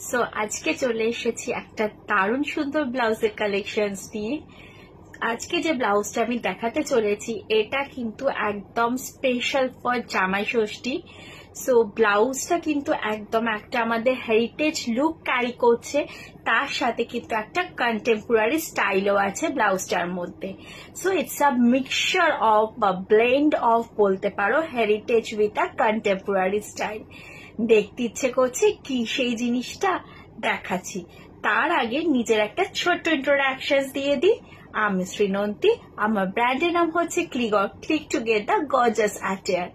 So আজকে চলে এসেছি একটা দারুণ সুন্দর ব্লাউজের কালেকশনস নিয়ে। আজকে যে ব্লাউজটা আমি দেখাতে চলেছি এটা কিন্তু একদম স্পেশাল ফর জামাই ষষ্ঠী। সো ব্লাউজটা কিন্তু একদম একটা আমাদের হেরিটেজ লুক ক্যারি করছে, তার সাথে কিন্তু একটা কন্টেম্পোরারি স্টাইলও আছে ব্লাউজটার মধ্যে। So it's a mixture of বা ব্লেন্ড অফ বলতে পারো heritage with a contemporary style. দেখতে ইচ্ছে করছে কি সেই জিনিসটা দেখাচ্ছি। তার আগে নিজের একটা ছোট্ট ইন্ট্রোডাকশন দিয়ে দিই। আমি শ্রীনন্তী, আমার ব্র্যান্ডের নাম হচ্ছে ক্লিগর, click together gorgeous attire.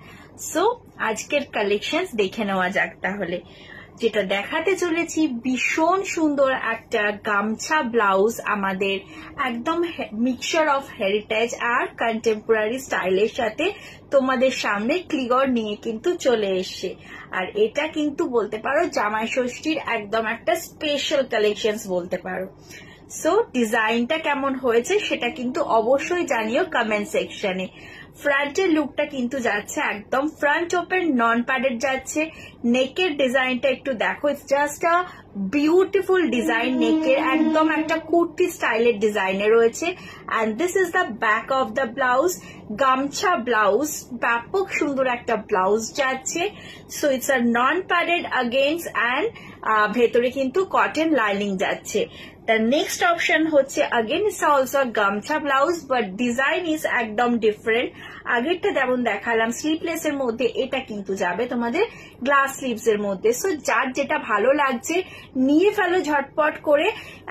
So আজকের কালেকশন দেখে নেওয়া যাক। তাহলে যেটা দেখাতে চলেছি ভীষণ সুন্দর একটা গামছা ব্লাউজ, আমাদের একদম মিক্সচার অফ হেরিটেজ আর কন্টেম্পোরারি স্টাইলের সাথে তোমাদের সামনে ক্লিগর নিয়ে কিন্তু চলে এসছে। আর এটা কিন্তু বলতে পারো জামাই ষষ্ঠীর একদম একটা স্পেশাল কালেকশনস বলতে পারো। সো ডিজাইনটা কেমন হয়েছে সেটা কিন্তু অবশ্যই জানিও কমেন্ট সেকশনে। ফ্রন্টের লুকটা কিন্তু যাচ্ছে একদম ফ্রন্ট ওপেন, নন প্যাডেড যাচ্ছে। নেকের ডিজাইনটা একটু দেখো, it's just a beautiful design. নেকের একদম একটা কুর্তি স্টাইলের ডিজাইনে রয়েছে। And this is the back of the blouse. গামছা ব্লাউজ, ব্যাপক সুন্দর একটা ব্লাউজ যাচ্ছে। So it's a non padded against and ভেতরে কিন্তু কটন লাইনিং যাচ্ছে। The next option হচ্ছে again it's also গামছা ব্লাউজ, but ডিজাইন ইজ একদম ডিফারেন্ট। আগেরটা যেমন দেখালাম স্লিভলেস এর মধ্যে, এটা কিন্তু যাবে তোমাদের গ্লাস স্লিভস এর মধ্যে। সো যার যেটা ভালো লাগছে নিয়ে ফেলো ঝটপট করে।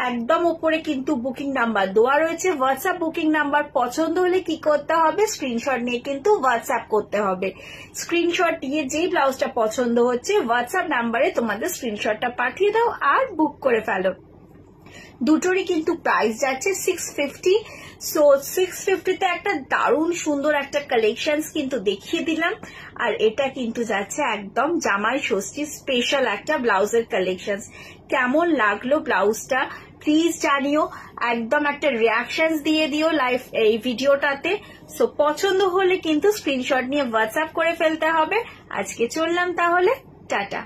একদম উপরে কিন্তু বুকিং নাম্বার দেওয়া রয়েছে, হোয়াটসঅ্যাপ বুকিং নাম্বার। পছন্দ হলে কি করতে হবে, স্ক্রিনশট নিয়ে কিন্তু হোয়াটসঅ্যাপ করতে হবে। স্ক্রিনশট নিয়ে যেই ব্লাউজটা পছন্দ হচ্ছে হোয়াটসঅ্যাপ নাম্বারে তোমাদের স্ক্রিনশটটা পাঠিয়ে দাও আর বুক করে ফেলো। দুটোরই কিন্তু প্রাইস যাচ্ছে 650। সো 650 তে একটা দারুণ সুন্দর একটা কালেকশন কিন্তু দেখিয়ে দিলাম। আর এটা কিন্তু যাচ্ছে একদম জামাই ষষ্ঠী স্পেশাল একটা ব্লাউজের কালেকশন। কেমন লাগলো ব্লাউজটা প্লিজ জানিও, একদম একটা রিয়াকশন দিয়ে দিও লাইভ এই ভিডিওটাতে। সো পছন্দ হলে কিন্তু স্ক্রিনশট নিয়ে হোয়াটসঅ্যাপ করে ফেলতে হবে। আজকে চললাম তাহলে, টাটা।